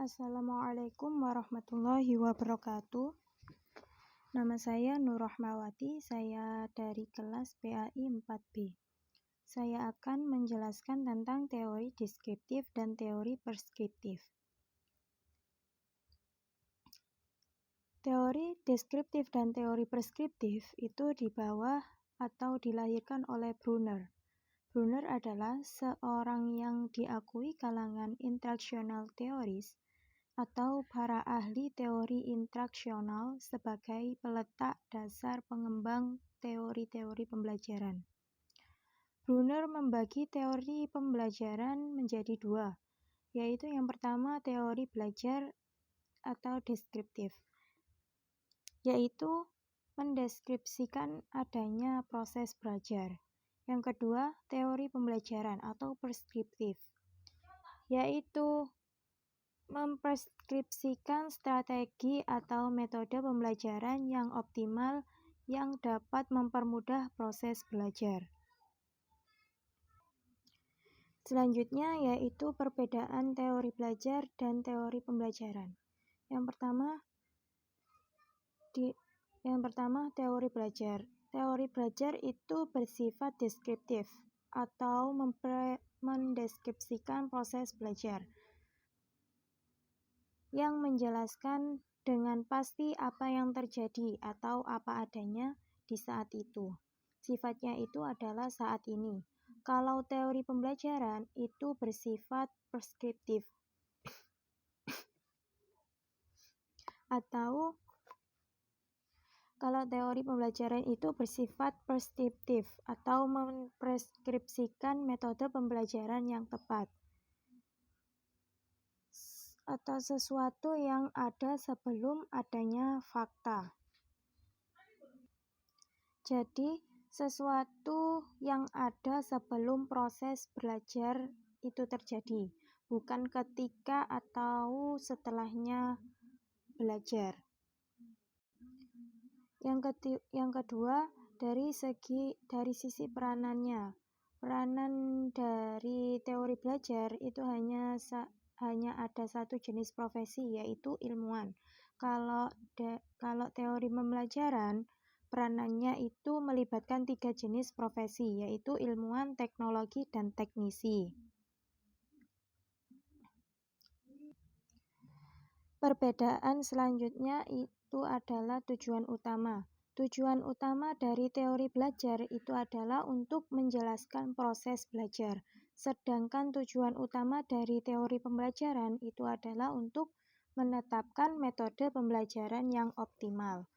Assalamualaikum warahmatullahi wabarakatuh. Nama saya Nur Rahmawati, saya dari kelas PAI 4B. Saya akan menjelaskan tentang teori deskriptif dan teori preskriptif. Teori deskriptif dan teori preskriptif itu dibawa atau dilahirkan oleh Brunner. Brunner adalah seorang yang diakui kalangan instruksional teoris atau para ahli teori instruksional sebagai peletak dasar pengembang teori-teori pembelajaran. Brunner membagi teori pembelajaran menjadi dua, yaitu yang pertama teori belajar atau deskriptif, yaitu mendeskripsikan adanya proses belajar. Yang kedua, teori pembelajaran atau preskriptif, yaitu mempreskripsikan strategi atau metode pembelajaran yang optimal yang dapat mempermudah proses belajar. Selanjutnya yaitu perbedaan teori belajar dan teori pembelajaran. Yang pertama teori belajar. Teori belajar itu bersifat deskriptif atau mendeskripsikan proses belajar yang menjelaskan dengan pasti apa yang terjadi atau apa adanya di saat itu. Sifatnya itu adalah saat ini. Kalau teori pembelajaran itu bersifat preskriptif atau kalau teori pembelajaran itu bersifat preskriptif atau mempreskripsikan metode pembelajaran yang tepat atau sesuatu yang ada sebelum adanya fakta. Jadi, sesuatu yang ada sebelum proses belajar itu terjadi, bukan ketika atau setelahnya belajar. Yang kedua, dari sisi peranannya. Peranan dari teori belajar itu hanya ada satu jenis profesi, yaitu ilmuwan. Kalau teori pembelajaran, peranannya itu melibatkan 3 jenis profesi, yaitu ilmuwan, teknologi, dan teknisi. Perbedaan selanjutnya itu adalah tujuan utama. Tujuan utama dari teori belajar itu adalah untuk menjelaskan proses belajar. Sedangkan tujuan utama dari teori pembelajaran itu adalah untuk menetapkan metode pembelajaran yang optimal.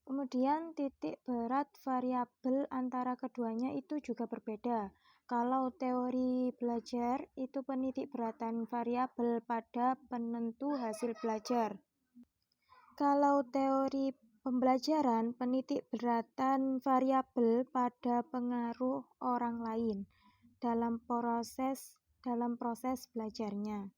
Kemudian titik berat variabel antara keduanya itu juga berbeda. Kalau teori belajar itu penitik beratan variabel pada penentu hasil belajar. Kalau teori pembelajaran penitik beratan variabel pada pengaruh orang lain dalam proses belajarnya.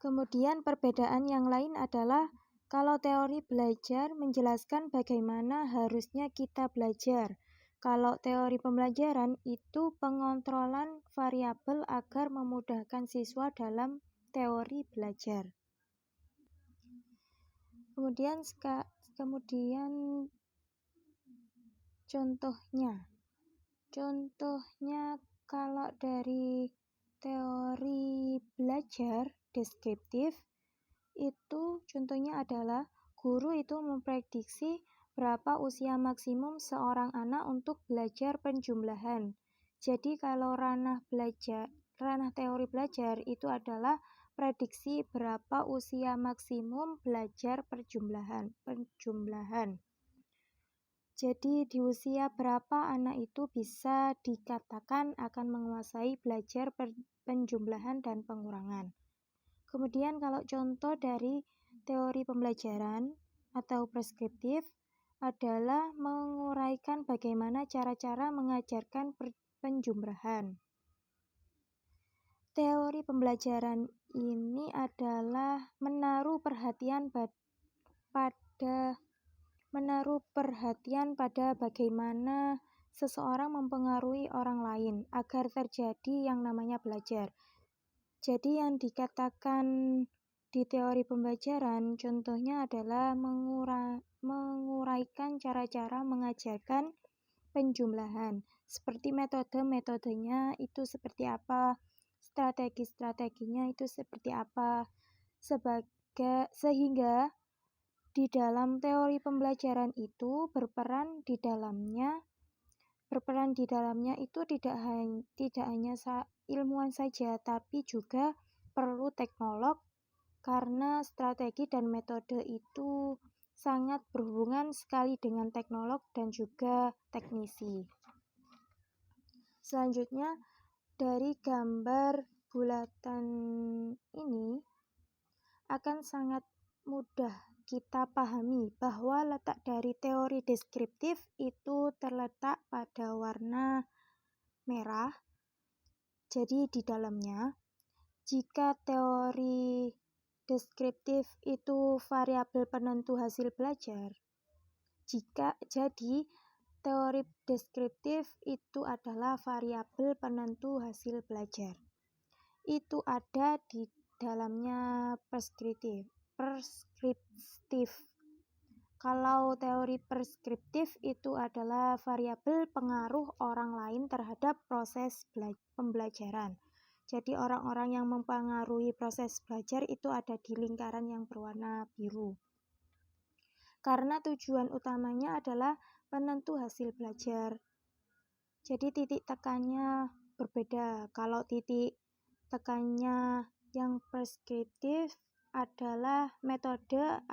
Kemudian perbedaan yang lain adalah kalau teori belajar menjelaskan bagaimana harusnya kita belajar. Kalau teori pembelajaran itu pengontrolan variabel agar memudahkan siswa dalam teori belajar. Kemudian contohnya kalau dari teori belajar deskriptif itu contohnya adalah guru itu memprediksi berapa usia maksimum seorang anak untuk belajar penjumlahan. Jadi kalau ranah teori belajar itu adalah prediksi berapa usia maksimum belajar penjumlahan. Jadi di usia berapa anak itu bisa dikatakan akan menguasai belajar penjumlahan dan pengurangan. Kemudian kalau contoh dari teori pembelajaran atau preskriptif adalah menguraikan bagaimana cara-cara mengajarkan penjumlahan. Teori pembelajaran ini adalah menaruh perhatian pada bagaimana seseorang mempengaruhi orang lain agar terjadi yang namanya belajar. Jadi yang dikatakan di teori pembelajaran contohnya adalah menguraikan cara-cara mengajarkan penjumlahan, seperti metodenya itu seperti apa, strategi-strateginya itu seperti apa, sehingga di dalam teori pembelajaran itu berperan di dalamnya itu tidak hanya ilmuwan saja, tapi juga perlu teknolog, karena strategi dan metode itu sangat berhubungan sekali dengan teknolog dan juga teknisi. Selanjutnya, dari gambar bulatan ini akan sangat mudah kita pahami bahwa letak dari teori deskriptif itu terletak pada warna merah. Jadi di dalamnya, jika teori deskriptif itu variabel penentu hasil belajar, jadi teori deskriptif itu adalah variabel penentu hasil belajar. Itu ada di dalamnya preskriptif. Kalau teori preskriptif itu adalah variabel pengaruh orang lain terhadap proses pembelajaran. Jadi orang-orang yang mempengaruhi proses belajar itu ada di lingkaran yang berwarna biru. Karena tujuan utamanya adalah penentu hasil belajar. Jadi titik tekannya berbeda. Kalau titik tekannya yang preskriptif adalah metodenya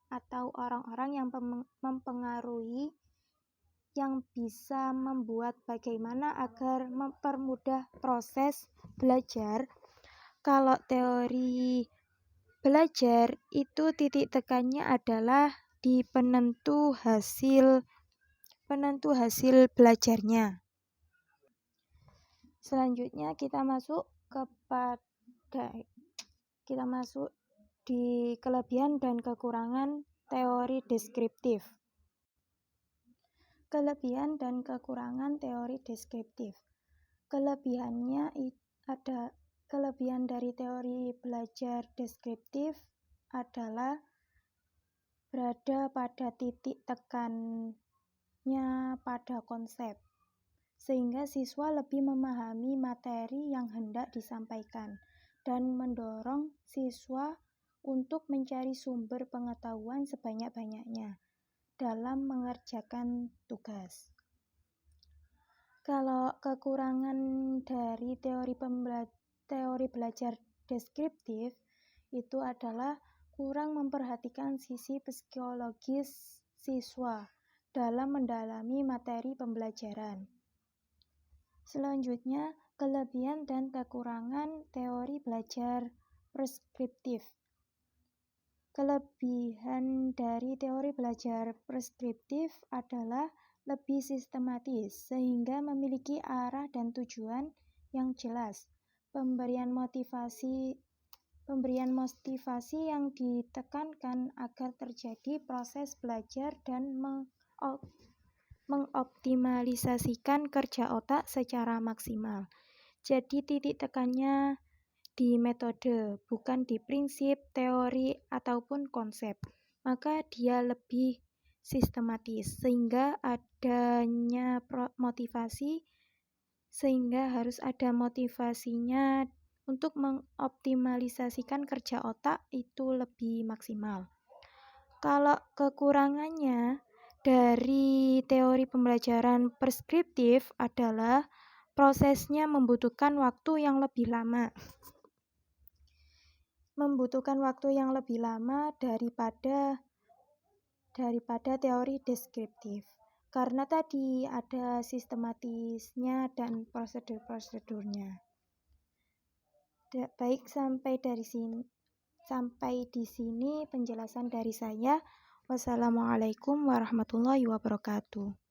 atau orang-orang yang mempengaruhi, yang bisa membuat bagaimana agar mempermudah proses belajar. Kalau teori belajar itu titik tekannya adalah di penentu hasil belajarnya. Selanjutnya kita masuk di kelebihan dan kekurangan teori deskriptif. Kelebihan dan kekurangan teori deskriptif. Kelebihan dari teori belajar deskriptif adalah berada pada titik tekannya pada konsep, sehingga siswa lebih memahami materi yang hendak disampaikan dan mendorong siswa untuk mencari sumber pengetahuan sebanyak-banyaknya dalam mengerjakan tugas. Kalau kekurangan dari teori belajar deskriptif itu adalah kurang memperhatikan sisi psikologis siswa dalam mendalami materi pembelajaran. Selanjutnya, kelebihan dan kekurangan teori belajar preskriptif. Kelebihan dari teori belajar preskriptif adalah lebih sistematis, sehingga memiliki arah dan tujuan yang jelas. Pemberian motivasi yang ditekankan agar terjadi proses belajar dan mengoptimalisasikan kerja otak secara maksimal. Jadi titik tekannya di metode, bukan di prinsip, teori, ataupun konsep. Maka dia lebih sistematis, sehingga adanya motivasi, sehingga harus ada motivasinya untuk mengoptimalisasikan kerja otak itu lebih maksimal. Kalau kekurangannya dari teori pembelajaran preskriptif adalah prosesnya membutuhkan waktu yang lebih lama. Daripada teori deskriptif. Karena tadi ada sistematisnya dan prosedur-prosedurnya. Baik, sampai di sini penjelasan dari saya. Wassalamualaikum warahmatullahi wabarakatuh.